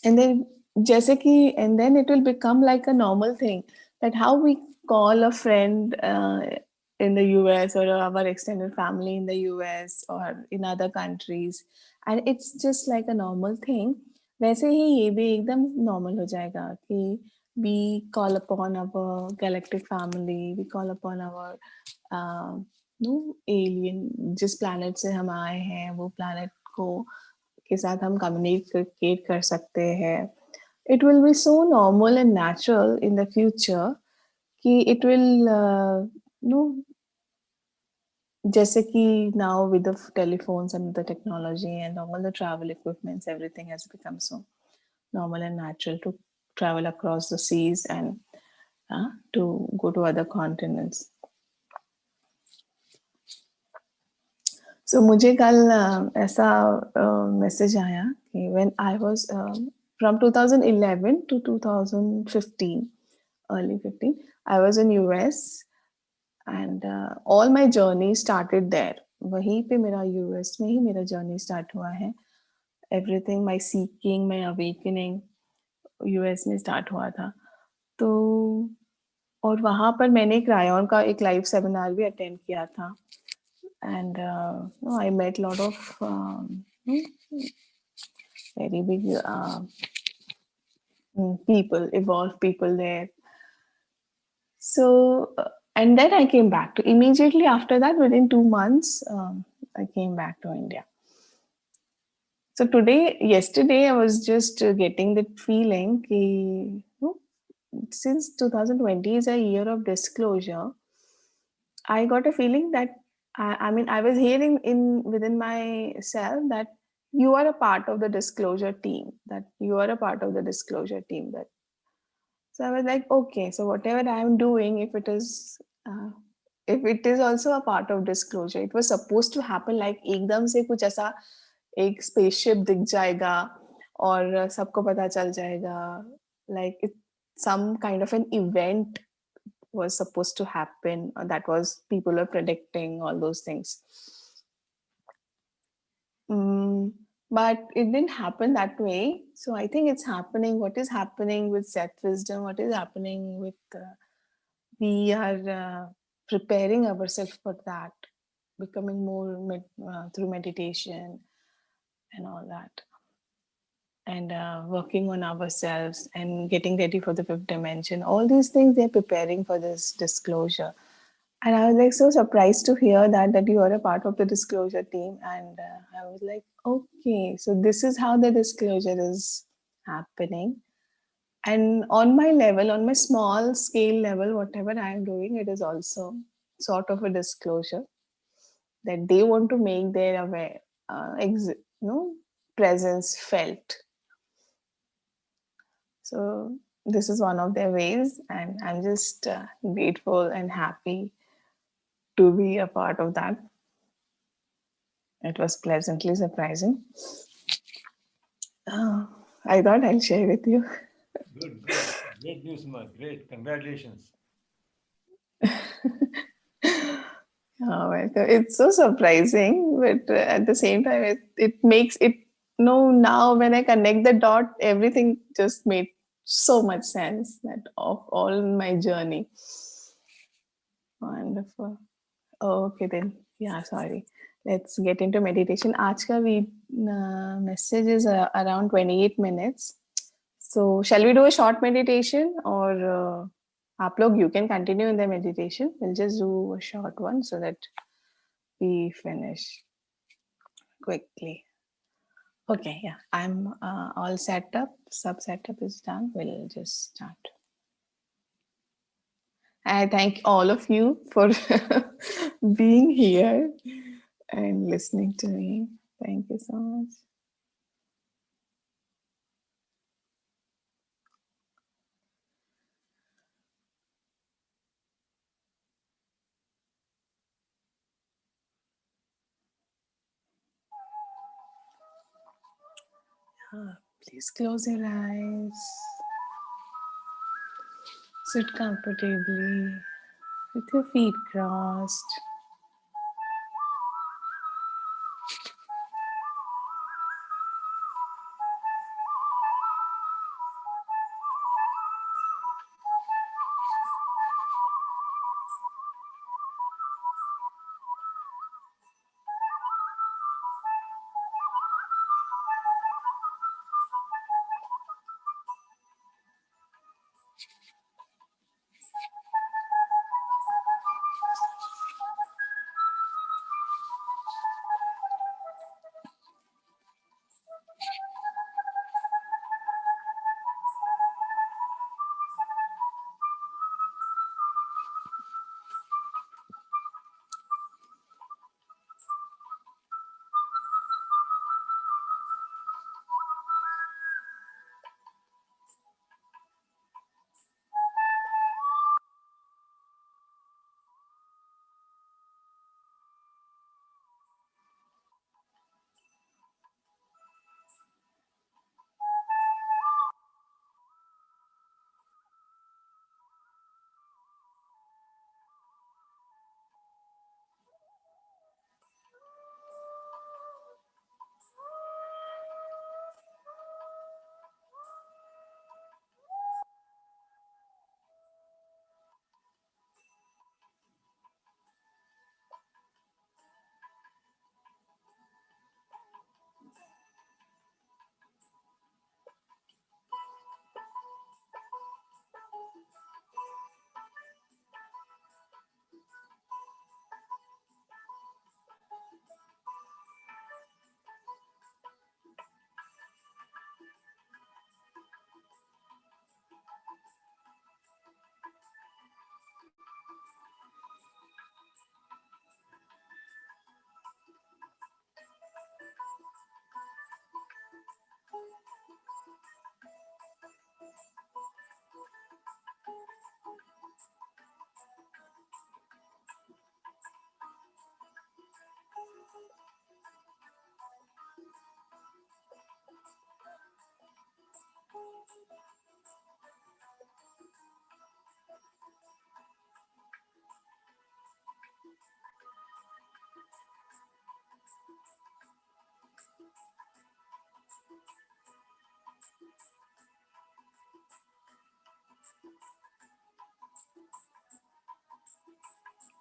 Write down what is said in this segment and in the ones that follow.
And then जैसे कि and then it will become like a normal thing that how we call a friend in the US or our extended family in the US or in other countries, and it's just like a normal thing. वैसे ही ये भी एकदम normal हो जाएगा कि we call upon our galactic family, we call upon our uh, no alien जिस planet से हम आए हैं वो planet को के साथ हम कम्युनिकेट कर सकते हैं. It will be so normal and natural in the future कि it will no जैसे कि now with the telephones and the technology and all the travel equipments, everything has become so normal and natural to travel across the seas and to go to other continents. So मुझे कल ऐसा message आया कि when I was from 2011 to 2015, early 15, I was in US and all my journey started there. वहीं पे मेरा US में ही मेरा जर्नी स्टार्ट हुआ है. Everything, my seeking, my awakening US में स्टार्ट हुआ था. तो और वहाँ पर मैंने एक रायन का एक लाइव सेमिनार भी अटेंड किया था. And I met a lot of very big people, evolved people there. So, and then I came back to immediately after that, within 2 months, I came back to India. So yesterday, I was just getting that feeling कि, since 2020 is a year of disclosure, I got a feeling that I mean, I was hearing within myself that you are a part of the disclosure team. That you are a part of the disclosure team. That so I was like, okay, so whatever I am doing, if it is also a part of disclosure, it was supposed to happen like एकदम से कुछ ऐसा एक spaceship दिख जाएगा और सबको पता चल जाएगा, like some kind of an event was supposed to happen, or that was people were predicting all those things. But it didn't happen that way. So I think it's happening. What is happening with Seth Wisdom? What is happening with we are preparing ourselves for that, becoming more through meditation and all that, and working on ourselves and getting ready for the fifth dimension. All these things they're preparing for this disclosure. And I was like so surprised to hear that you are a part of the disclosure team. And I was like, okay, so this is how the disclosure is happening. And on my level, on my small scale level, whatever I am doing, it is also sort of a disclosure that they want to make their aware, presence felt. So this is one of their ways, and I'm just grateful and happy to be a part of that. It was pleasantly surprising. I thought I'll share with you. Good, good. Great news, Ma. Great. Congratulations. Well, it's so surprising, but at the same time, it makes it. No, now when I connect the dot, everything just made so much sense that of all my journey. Wonderful. Okay, then. Yeah, sorry. Let's get into meditation. आज का message is around 28 minutes. So, shall we do a short meditation, or आप लोग, you can continue in the meditation. We'll just do a short one so that we finish quickly. Okay, yeah, I'm all set up. Sub setup is done. We'll just start. I thank all of you for being here and listening to me. Thank you so much. Please close your eyes. Sit comfortably with your feet crossed.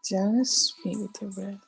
Just be with your breath.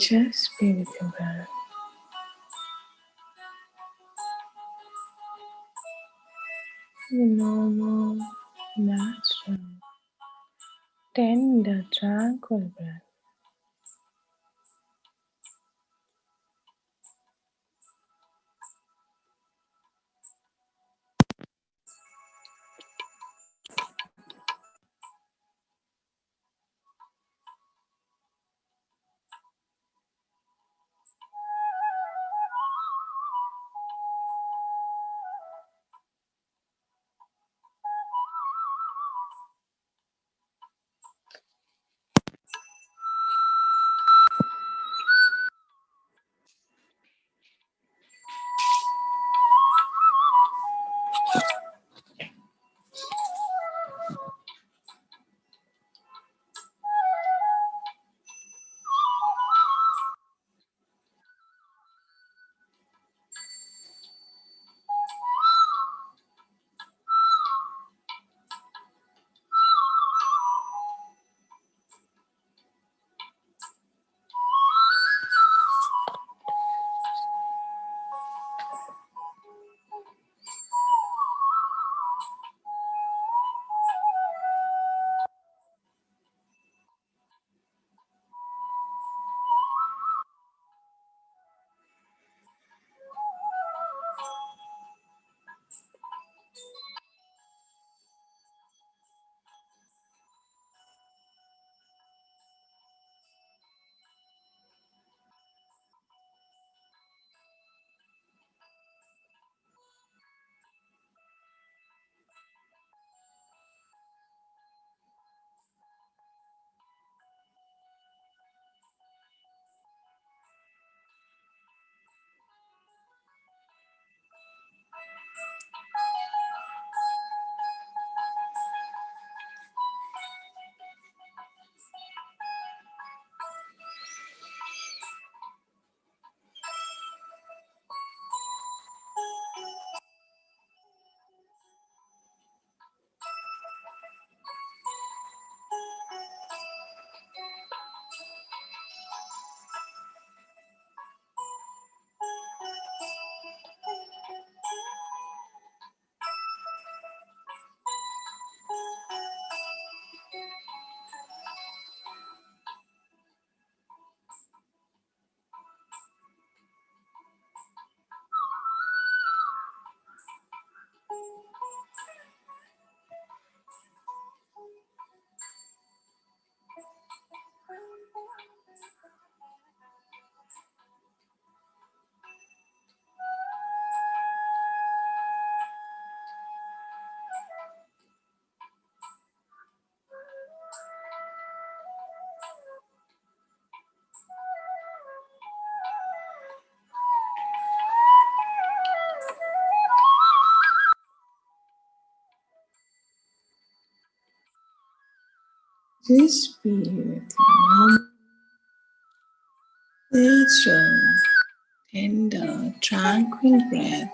Just be with your breath. Normal, natural, tender, tranquil breath. Just be with your natural, tender, tranquil breath.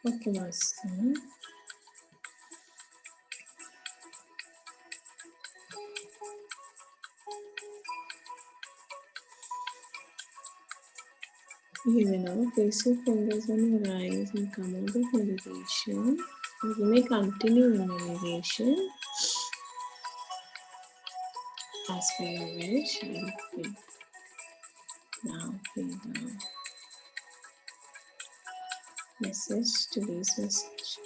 Okay, Master. You know, place your fingers on your eyes and come out of meditation. You may continue in meditation as per your wish. And feel now, feel down. Message, today's message.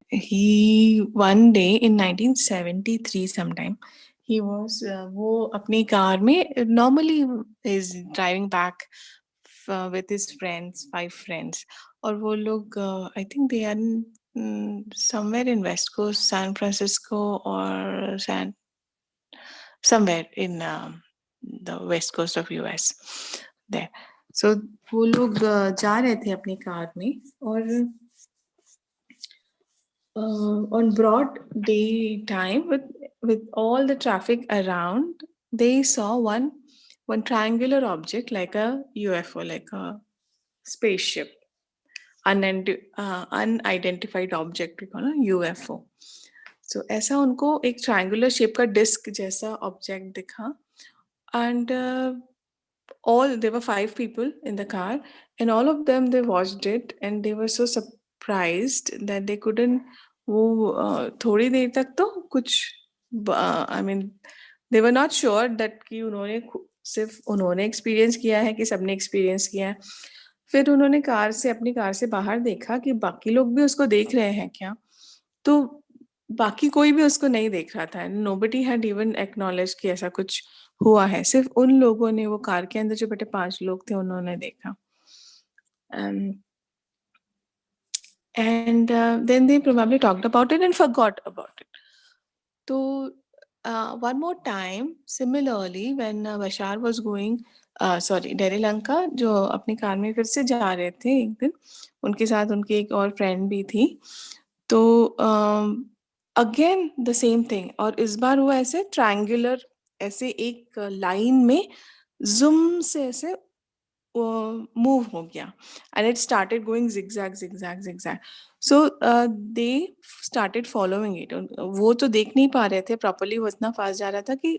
He one day in 1973 sometime he was वो अपनी car में normally is driving back with his friends, 5 friends, और वो लोग I think they are somewhere in West Coast, San Francisco or somewhere in the West Coast of US there. So वो लोग जा रहे थे अपनी कार में और on broad daytime with all the traffic around, they saw one triangular object like a UFO, like a spaceship, unidentified object we call a UFO. So ऐसा उनको एक triangular shape का disc जैसा object दिखा, and all there were 5 people in the car, and all of them they watched it and they were so surprised that they couldn't वो थोड़ी देर तक तो कुछ I mean they were not sure that कि उन्होंने सिर्फ उन्होंने एक्सपीरियंस किया है कि सबने एक्सपीरियंस किया है. फिर उन्होंने अपनी कार से बाहर देखा कि बाकी लोग भी उसको देख रहे हैं क्या, तो बाकी कोई भी उसको नहीं देख रहा था. नोबडी हैड इवन एक्नॉलेज कि ऐसा कुछ हुआ है. सिर्फ उन लोगों ने, वो कार के अंदर जो बटे 5 लोग थे, उन्होंने देखा. And then they probably talked about it and forgot about it. So one more time, similarly, when Bashar was going, dairy Lanka, जो अपनी कार में फिर से जा रहे थे एक दिन, उनके साथ उनकी एक और फ्रेंड भी थी. तो अगेन द सेम थिंग, और इस बार वो ऐसे ट्रायंगुलर ऐसे एक लाइन में जुम से ऐसे मूव हो गया, and it started going zigzag. So they started following it. वो तो देख नहीं पा रहे थे properly, वो इतना फास्ट जा रहा था कि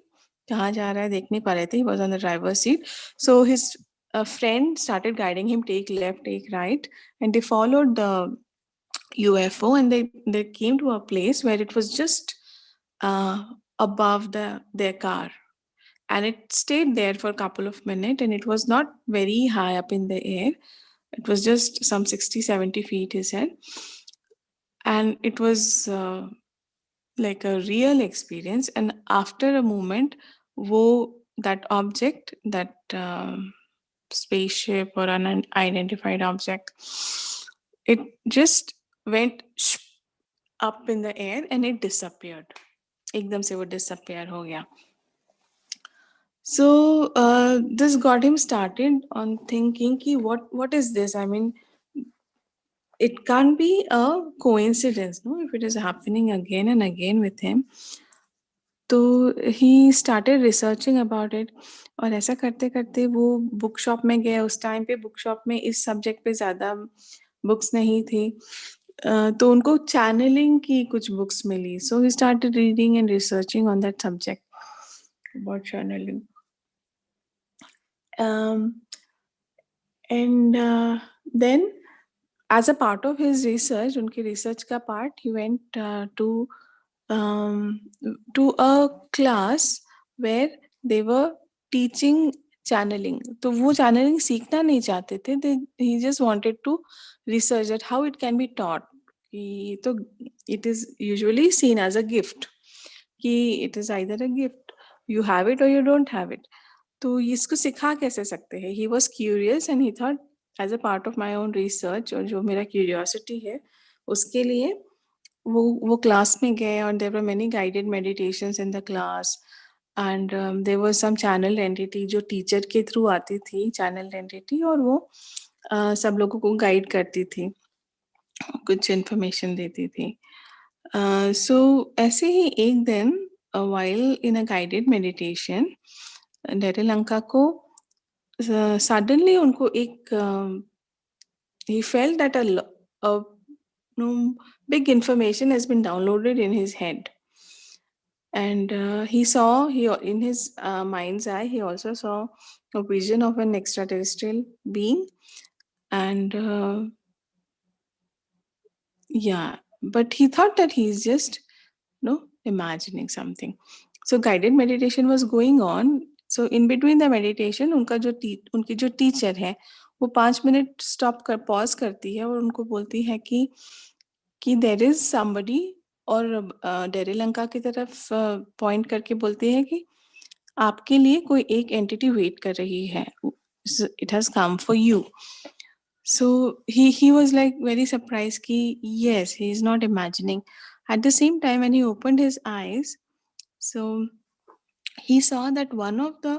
कहाँ जा रहा है देख नहीं पा रहे थे. He was on the driver's seat. So his friend started guiding him, take left, take right, and they followed the UFO, and they came to a place where it was just above their car, and it stayed there for a couple of minutes, and it was not very high up in the air. It was just some 60-70 feet, he said, and it was like a real experience. And after a moment, that object, that spaceship or an unidentified object, it just went up in the air and it disappeared. एकदम से वो disappear हो गया. So this got him started on thinking ki what is this? I mean, it can't be a coincidence, no? If it is happening again and again with him. तो he started researching about it, और ऐसा करते करते वो book shop में गए. उस time पे बुक शॉप में इस सब्जेक्ट पे ज़्यादा बुक्स नहीं थी, तो उनको चैनलिंग की कुछ बुक्स मिली. So he started reading and researching on that subject about channelling. And then as a part of his research, उनकी research का part, he went to a class where they were teaching channeling. तो वो channeling सीखना नहीं चाहते थे. He just wanted to research that how it can be taught. तो it is usually seen as a gift. कि it is either a gift, you have it or you don't have it. तो इसको सिखा कैसे सकते हैं? He was curious and he thought as a part of my own research, और जो मेरा क्यूरियोसिटी है उसके लिए वो क्लास में गए, और there were many guided meditations in the class, and there was some channel entity जो टीचर के थ्रू आती थी, चैनल एंटिटी, और वो सब लोगों को गाइड करती थी, कुछ इन्फॉर्मेशन देती थी. सो ऐसे ही एक दिन while in a guided meditation, Darryl Anka को सडनली उनको एक he felt that a big information has been downloaded in his head, and he saw, he in his mind's eye, he also saw a vision of an extraterrestrial being, and yeah, but he thought that he's just imagining something. So guided meditation was going on. So in between the meditation, उनकी जो teacher है वो 5 minute stop कर pause करती है और उनको बोलती है कि देयर इज समबडी, और डेरिल अंका की तरफ पॉइंट करके बोलती है कि आपके लिए कोई एक एंटिटी वेट कर रही है, it has come for you. So he was like very surprised ki yes, he is not imagining. At the same time, when he opened his eyes, so he saw that one of the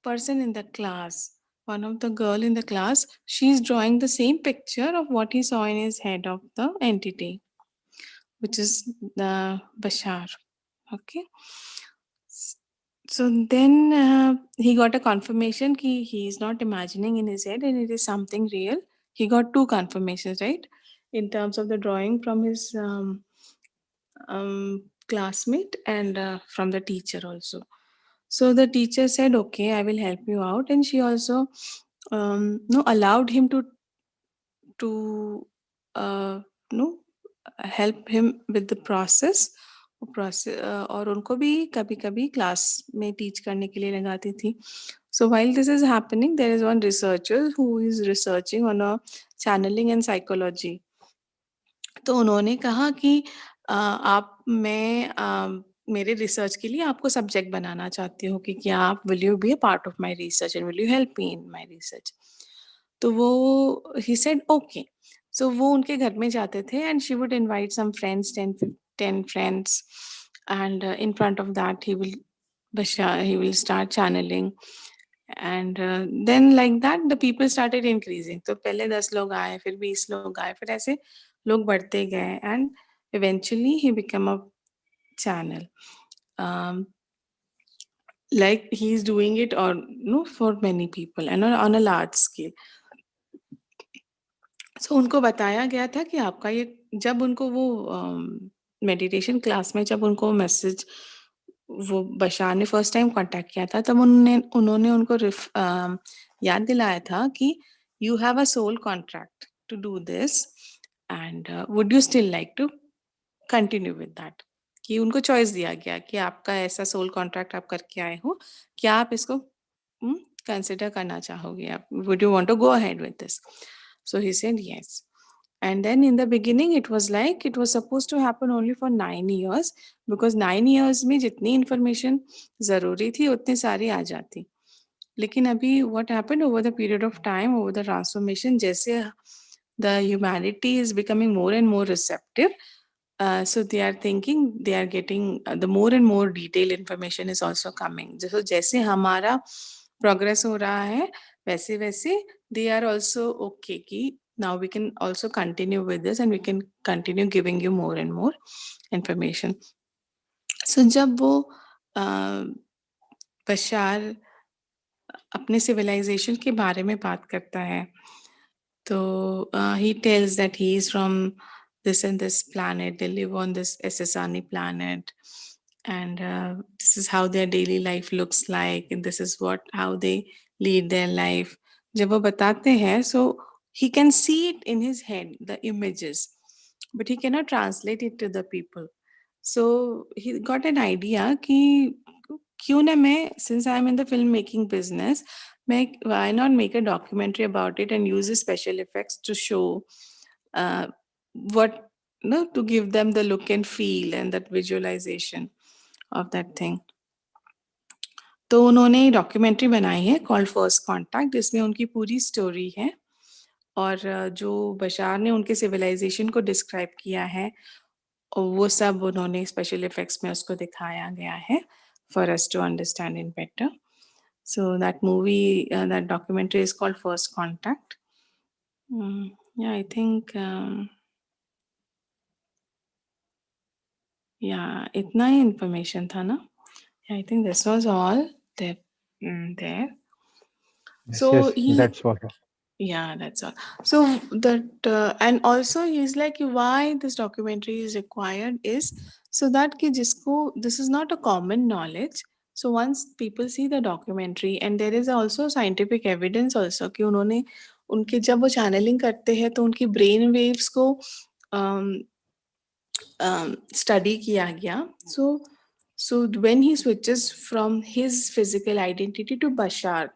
person in the class, one of the girl in the class, she's drawing the same picture of what he saw in his head of the entity, which is the Bashar. Okay. So then he got a confirmation ki he is not imagining in his head and it is something real. He got 2 confirmations, right? In terms of the drawing from his classmate and from the teacher also. So the teacher said, okay, I will help you out. And she also allowed him to help him with the process. और उनको भी कभी कभी class में teach करने के लिए लगाती थी. So while this is happening, there is one researcher who is researching on a channeling and psychology. तो उन्होंने कहा कि मैं मेरे रिसर्च के लिए आपको सब्जेक्ट बनाना चाहती हूँ कि क्या आप will you be a part of my research and will you help me in my research. तो वो ही सेड ओके. सो वो उनके घर में जाते थे and she would invite some friends, 10 friends, and in front of that he will start channeling, and then like that the people started increasing. तो पहले 10 लोग आए, फिर 20 लोग आए, फिर ऐसे लोग बढ़ते गए, and eventually he became a channel. Like he's doing it for many people and on a large scale. So उनको बताया गया था कि आपका ये, जब उनको वो मेडिटेशन क्लास में जब उनको मैसेज वो बशार ने फर्स्ट टाइम कांटेक्ट किया था, तब उन्होंने उनको याद दिलाया था कि you have a soul contract to do this and would you still like to continue with that. कि उनको चॉइस दिया गया कि आपका ऐसा सोल कॉन्ट्रैक्ट आप करके आए हो, क्या आप इसको कंसिडर करना चाहोगे, आप would you want to go ahead with this. So he said yes. And then in the beginning, it was like it was supposed to happen only for 9 years, because 9 years में जितनी information ज़रूरी थी उतनी सारी आ जाती. लेकिन अभी what happened over the period of time, over the transformation, जैसे the humanity is becoming more and more receptive, so they are thinking they are getting the more and more detailed information is also coming. जैसे हमारा progress हो रहा है, वैसे वैसे they are also okay कि now we can also continue with this and we can continue giving you more and more information. So जब वो बशार अपने civilization के बारे में बात करता है, तो he tells that he is from this and this planet, they live on this SSRN planet, and this is how their daily life looks like, and this is how they lead their life. जब वो बताते हैं, so he can see it in his head, the images, but he cannot translate it to the people. So he got an idea कि क्यों ना मैं, since I am in the filmmaking business, why not make a documentary about it and use the special effects to show to give them the look and feel and that visualization of that thing. तो उन्होंने documentary बनाई है called first contact, जिसमें उनकी पूरी story है और जो बशार ने उनके सिविलाइजेशन को डिस्क्राइब किया है और वो सब उन्होंने स्पेशल इफेक्ट्स में उसको दिखाया गया है for us to understand in better. So that movie, that documentary is called First Contact. Yeah, I think yeah, इतना ही information था ना. Yeah, I think this was all there. There. Yes, So yes, he, that's what. yeah, that's all. So that and also he's like, why this documentary is required is so that कि जिसको, this is not a common knowledge. So once people see the documentary, and there is also scientific evidence also कि उन्होंने उनके जब वो channeling करते हैं तो उनकी brain waves को study किया गया. So when he switches from his physical identity to Bashar,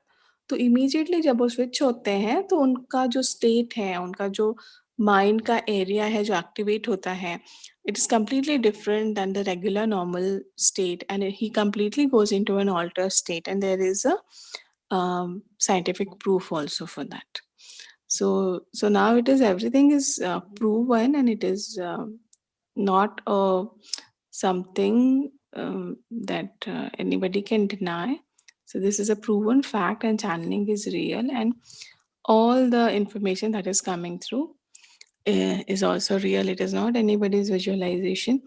तो immediately जब वो switch होते हैं तो उनका जो state है, उनका जो mind का area है जो activate होता है, it is completely different than the regular normal state, and he completely goes into an altered state, and there is a scientific proof also for that. So now it is, everything is proven, and it is not something that anybody can deny. So this is a proven fact, and channeling is real, and all the information that is coming through is also real. It is not anybody's visualization,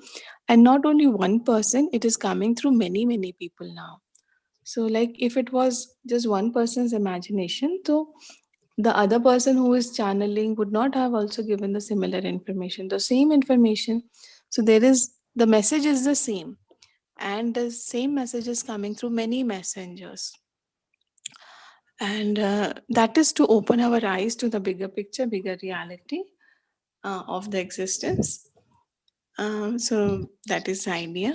and not only one person, it is coming through many people now. So like if it was just one person's imagination, so the other person who is channeling would not have also given the similar information, the same information. So there is, the message is the same, and the same message is coming through many messengers. And that is to open our eyes to the bigger picture, bigger reality of the existence. So that is the idea.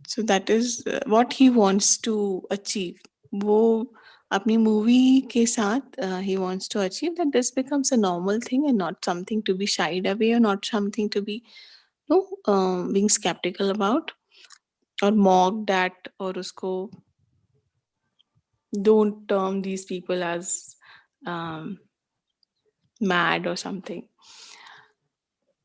So that is what he wants to achieve. वो अपनी movie के साथ he wants to achieve that this becomes a normal thing and not something to be shied away, or not something to be being skeptical about or mocked at, or उसको don't term these people as mad or something.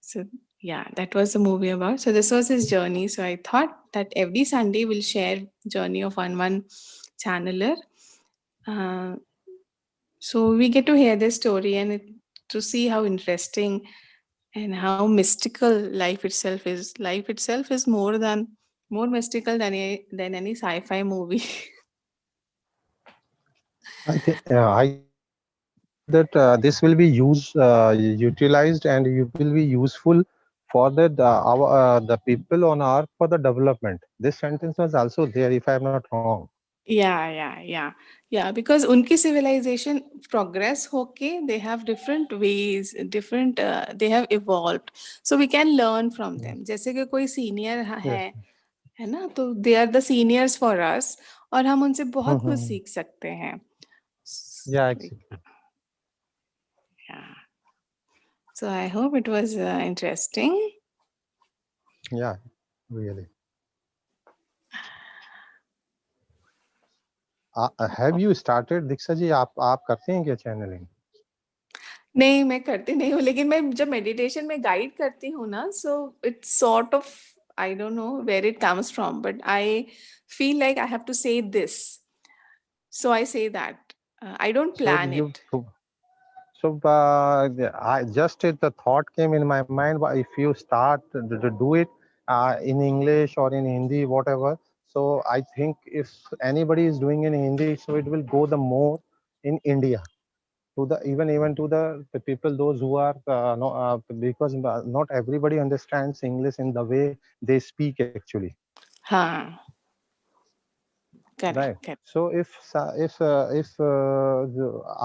So yeah, that was the movie about. So this was his journey. So I thought that every Sunday we'll share journey of one channeler. So we get to hear this story, and to see how interesting and how mystical life itself is. Life itself is more mystical than any sci-fi movie. I think that this will be utilized, and you will be useful for the people on Earth for the development. This sentence was also there, if I am not wrong. Yeah. Because उनकी civilization progress होके, they have different ways, different they have evolved. So we can learn from them. जैसे कि कोई senior Yes. है ना, तो they are the seniors for us, और हम उनसे बहुत कुछ Mhm. सीख सकते हैं. Yeah, exactly. Yeah. So I hope it was interesting. Yeah, really. Have you started, Diksha ji? आप करते हैं क्या channeling? नहीं, मैं करती नहीं हूँ, लेकिन मैं जब मेडिटेशन में गाइड करती हूँ ना, so it's sort of, I don't know where it comes from, but I feel like I have to say this. So I say that. I don't plan it. So I just the thought came in my mind. But if you start to do it in English or in Hindi, whatever, so I think if anybody is doing in Hindi, so it will go the more in India to the even to the people, those who are no, because not everybody understands English in the way they speak actually. हाँ, right. correct. So if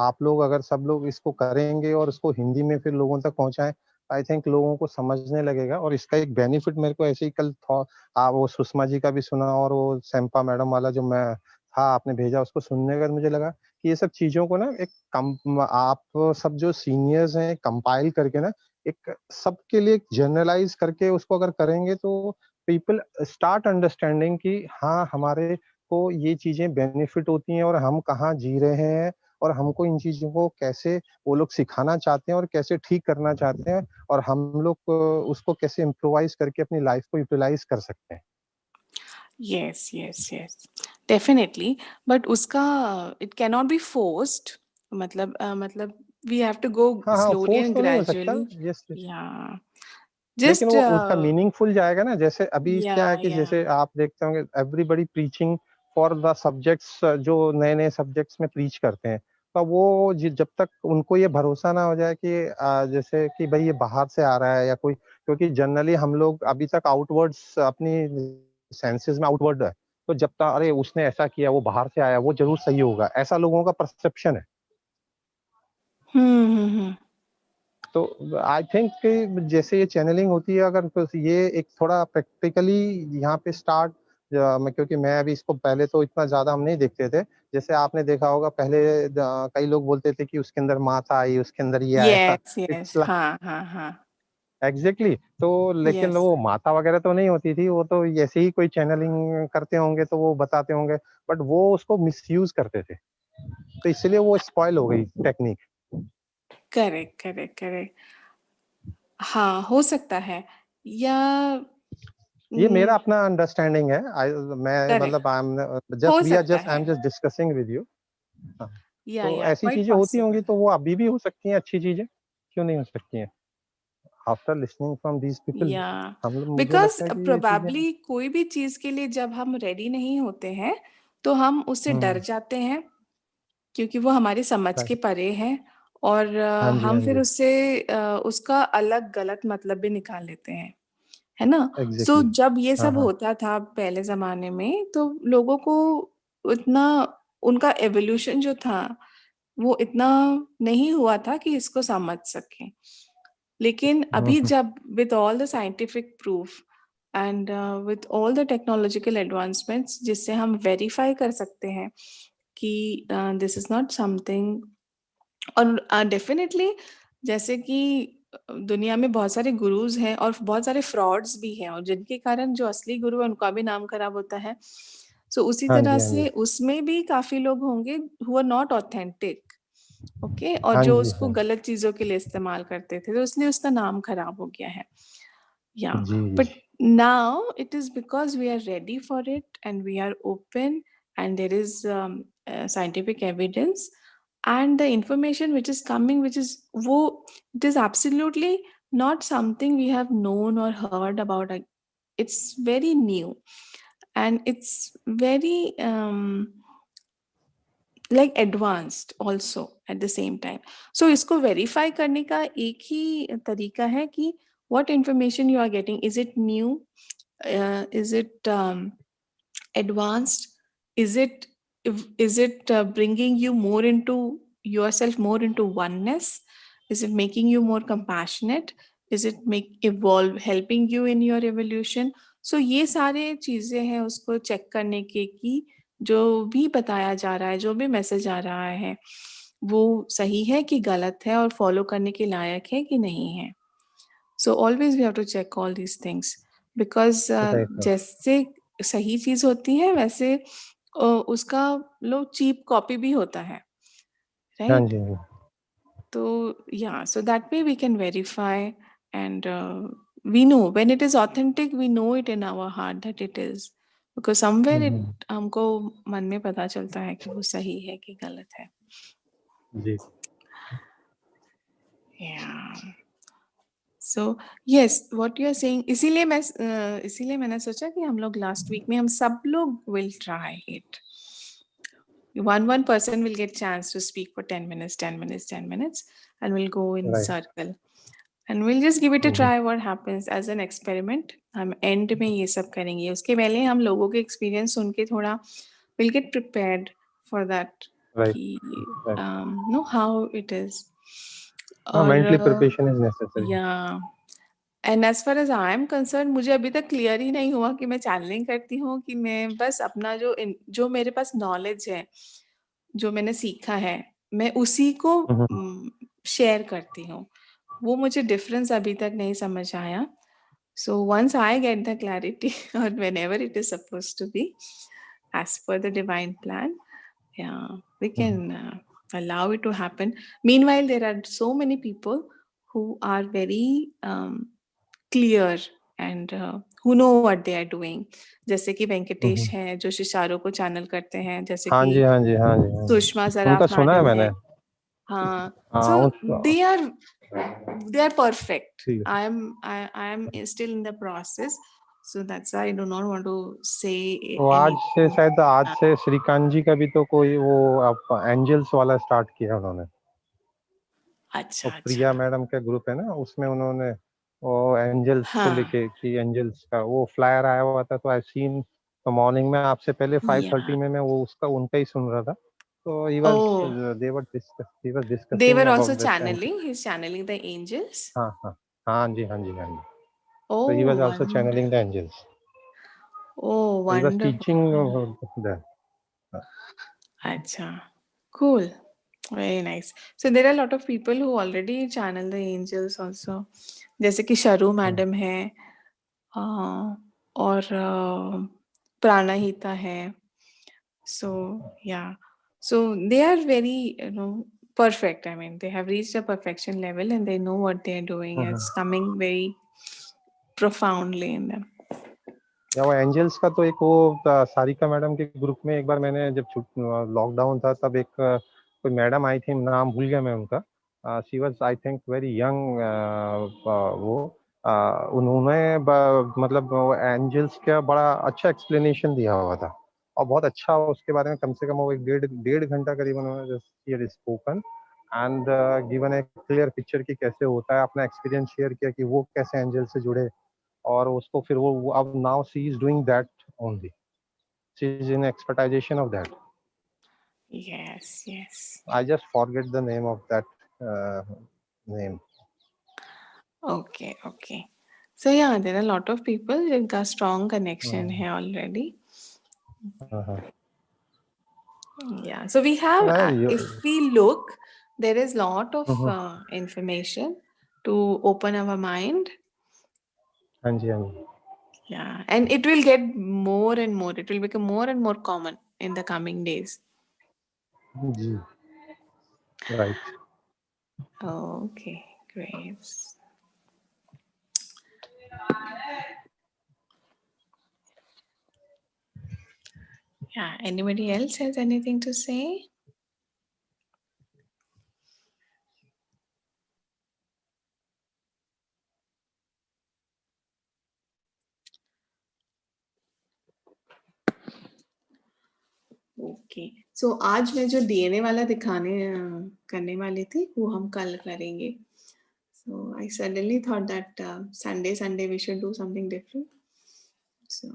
आप लोग अगर सब लोग इसको करेंगे और इसको हिंदी में फिर लोगों तक पहुंचाएं, आई थिंक लोगों को समझने लगेगा. और इसका एक बेनिफिट मेरे को ऐसे ही कल था, वो सुषमा जी का भी सुना, और वो सैम्पा मैडम वाला जो मैं था आपने भेजा, उसको सुनने के बाद मुझे लगा कि ये सब चीजों को ना आप सब जो सीनियर्स हैं कंपाइल करके ना एक सबके लिए जनरलाइज करके उसको अगर करेंगे तो पीपल स्टार्ट अंडरस्टैंडिंग कि हाँ, हमारे उनको ये चीजें बेनिफिट होती हैं और हम कहाँ जी रहे हैं और हमको इन चीजों को कैसे वो लोग सिखाना चाहते हैं और कैसे ठीक करना चाहते हैं और हम लोग उसको कैसे इम्प्रोवाइज करके अपनी लाइफ को यूटिलाइज कर सकते हैं। Yes, yes, yes, definitely. But उसका it cannot be forced. मतलब we have to go हाँ हाँ, slowly फोर्स and तो नहीं हो सकता। gradually. यस, Yeah, लेकिन just वो उसका मीनिंगफुल जाएगा ना। जैसे अभी क्या है yeah, कि yeah. जैसे आप देखते होंगे everybody preaching for the subjects, जो नए नए सब्जेक्ट्स में प्रीच करते हैं, तो वो जब तक उनको ये भरोसा ना हो जाए कि जैसे कि भाई ये बाहर से आ रहा है या कोई, क्योंकि जनरली हम लोग अभी तक आउटवर्ड्स अपनी सेंसेस में आउटवर्ड है, तो जब तक अरे उसने ऐसा किया, वो बाहर से आया, वो जरूर सही होगा, ऐसा लोगों का परसेप्शन है। Hmm. तो आई थिंक कि जैसे ये चैनलिंग होती है, अगर तो ये एक थोड़ा प्रैक्टिकली यहाँ पे स्टार्ट, क्योंकि मैं अभी इसको पहले तो इतना ज्यादा हम नहीं देखते थे। जैसे आपने देखा होगा पहले कई लोग बोलते थे कि उसके अंदर माता आई, उसके अंदर ये आया। Yes, yes. इट्स हाँ, हाँ, हाँ. एग्जैक्टली तो, लेकिन Yes. वो माता वगैरह तो नहीं होती थी, वो तो ऐसे ही कोई चैनलिंग करते होंगे तो वो बताते होंगे, बट वो उसको मिसयूज करते थे, तो इसलिए वो स्पॉइल हो गई टेक्निक। Correct, correct, correct. हाँ, हो सकता है या ये मेरा अपना अंडरस्टैंडिंग है। मैं करेक्ट मतलब आई एम हो जस्ट वी आर सकता जस्ट आई है. Am just discussing with you. तो या ऐसी क्वाइट चीजें होती होंगी पॉसिबल. तो वो अभी भी हो सकती हैं, अच्छी चीजें क्यों नहीं हो सकती हैं। After listening from these people, या हम लोग, मुझे बिकॉज लगता है कि ये चीजें। प्रोबेबली कोई भी चीज के लिए जब हम रेडी नहीं होते हैं तो हम उससे डर हम्म। जाते हैं क्योंकि वो हमारी समझ के right। परे है. और हाँ जी, हम हाँ फिर जी। उससे उसका अलग गलत मतलब भी निकाल लेते हैं, है ना. So exactly. जब ये हाँ सब हाँ। होता था पहले जमाने में तो लोगों को उतना उनका एवोल्यूशन जो था वो इतना नहीं हुआ था कि इसको समझ सके. लेकिन अभी हम्म। जब with all the scientific proof and with all the technological advancements जिससे हम वेरीफाई कर सकते हैं कि दिस इज नॉट समथिंग. और डेफिनेटली जैसे कि दुनिया में बहुत सारे गुरुज हैं और बहुत सारे फ्रॉड्स भी हैं और जिनके कारण जो असली गुरु है उनका भी नाम खराब होता है. सो उसी हाँ तरह जी, हाँ जी। से उसमें भी काफी लोग होंगे who are not authentic. Okay, और हाँ जो जी, उसको हाँ गलत चीजों के लिए इस्तेमाल करते थे तो इसलिए उसका नाम खराब हो गया है. Yeah, ji ji. but now it is because we are ready for it and we are open and there is scientific evidence and the information which is coming, which is it is absolutely not something we have known or heard about. It's very new and it's very like advanced also at the same time. So इसको verify करने का एक ही तरीका है कि what information you are getting, is it new, is it advanced, is it bringing you more into yourself, more into oneness, is it making you more compassionate, is it evolve helping you in your evolution. So ये सारे चीजें हैं उसको check करने के कि जो भी बताया जा रहा है, जो भी मैसेज आ रहा है वो सही है कि गलत है और फॉलो करने के लायक है कि नहीं है. So always we have to check all these things because right. जैसे सही चीज होती है वैसे उसका लो चीप कॉपी भी होता है, हाँ राइट. जी, हाँ जी। तो या so that way we can verify and we know when it is authentic, we know it in our heart that it is, because somewhere hmm, it हमको मन में पता चलता है कि वो सही है कि गलत है. जी। Yeah. So yes, what you are saying, इसीलिए मैंने सोचा कि हम लोग लास्ट वीक में हम सब लोग will try it. One person will get chance to speak for 10 minutes, 10 minutes, 10 minutes, and we'll go in right. circle. And we'll just give it a try what happens as an experiment. हम end में ये सब करेंगे. उसके पहले हम लोगों के experience सुन के थोड़ा we'll get prepared for that right. कि right. know how it is. हाँ, मेंटली और प्रिपरेशन इज नेसेसरी। या and as far as I am concern मुझे अभी तक क्लियर ही नहीं हुआ कि मैं चैनलिंग करती हूँ कि मैं बस अपना जो मेरे पास नॉलेज है, जो मैंने सीखा है, मैं उसी को शेयर करती हूँ. वो मुझे डिफरेंस अभी तक नहीं समझ आया. So once I get the clarity और whenever it is supposed to be, as per the divine plan, yeah, we can allow it to happen. Meanwhile, there are so many people who are very clear and who know what they are doing. जैसे कि वेंकटेश हैं जो शिशारो को channel करते हैं, जैसे हाँ जी, कि हाँ जी, हाँ जी, हाँ जी। सुषमा उनका सराफ सुना है मैडम मैंने। है। हाँ, हाँ, so उसका they are perfect. ठीक है। I am still in the process, so that's why I do not want to say तो आज से anything. शायद आज से श्रीकांत जी का भी तो कोई वो आप एंजल्स वाला स्टार्ट किया उन्होंने। तो अच्छा प्रिया अच्छा, मैडम का ग्रुप है ना, उसमें उन्होंने वो एंजल्स को हाँ, लेके कि एंजल्स का वो फ्लायर आया हुआ था, तो आई सीन तो मॉर्निंग में आपसे पहले 5:30 yeah. में मैं वो उसका उनका ही सुन रहा था। तो Oh, they were they discussing were also about this and channeling. He's channeling the angels. हाँ, हाँ। हाँ जी, हाँ जी, हाँ जी। So he Oh, was also channeling the angels. Oh, So he was wonderful. teaching them. Acha, cool. Very nice. So there are a lot of people who already channel the angels also. जैसे कि शरू madam है, और प्राणाहिता है. So yeah, so they are very, perfect. I mean, they have reached a perfection level and they know what they are doing. It's coming very profoundly in them. या वो angels का तो एक वो सारिका मैडम के ग्रुप में एक बार मैंने जब लॉकडाउन था तब एक कोई मैडम आई थी, नाम भूल गया मैं उनका। She was I think very young. वो उन्होंने मतलब एंजल्स का बड़ा अच्छा एक्सप्लेनेशन दिया हुआ था और बहुत अच्छा उसके बारे में कम से कम वो एक डेढ़ घंटा करीब उन्होंने spoken and given A clear picture की कैसे होता है, अपना एक्सपीरियंस शेयर किया कि वो कैसे एंजल से जुड़े और उसको फिर वो अब now she is doing that only, she is in expertisation of that. Yes, yes. I just forget the name of that name. Okay, okay. So yeah, there are a lot of people with a strong connection here already. Yeah. So we have, if we look, there is lot of information to open our mind. हाँ जी, हाँ जी। Yeah, and it will get more and more. It will become more and more common in the coming days. जी, right. Okay, great. Yeah, anybody else has anything to say? Okay, so आज मैं जो DNA वाला करने वाली थी वो हम कल करेंगे. So I suddenly thought that Sunday we should do something different, so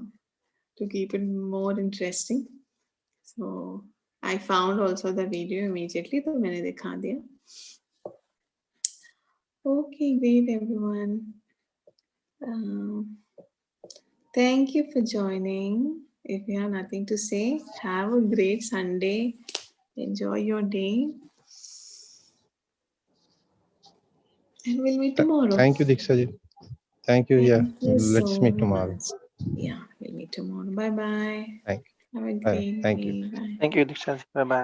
to keep it more interesting. So I found also the video immediately, तो मैंने दिखा दिया. Okay, great everyone. Thank you for joining. If you have nothing to say, have a great Sunday. Enjoy your day. And we'll meet tomorrow. Thank you, Diksha ji. Thank you. Yeah, Thank you let's so meet tomorrow. much. Yeah, we'll meet tomorrow. Bye bye. Thank you. Have a Bye. great Thank day. you. Bye. Thank you, Diksha. Bye bye.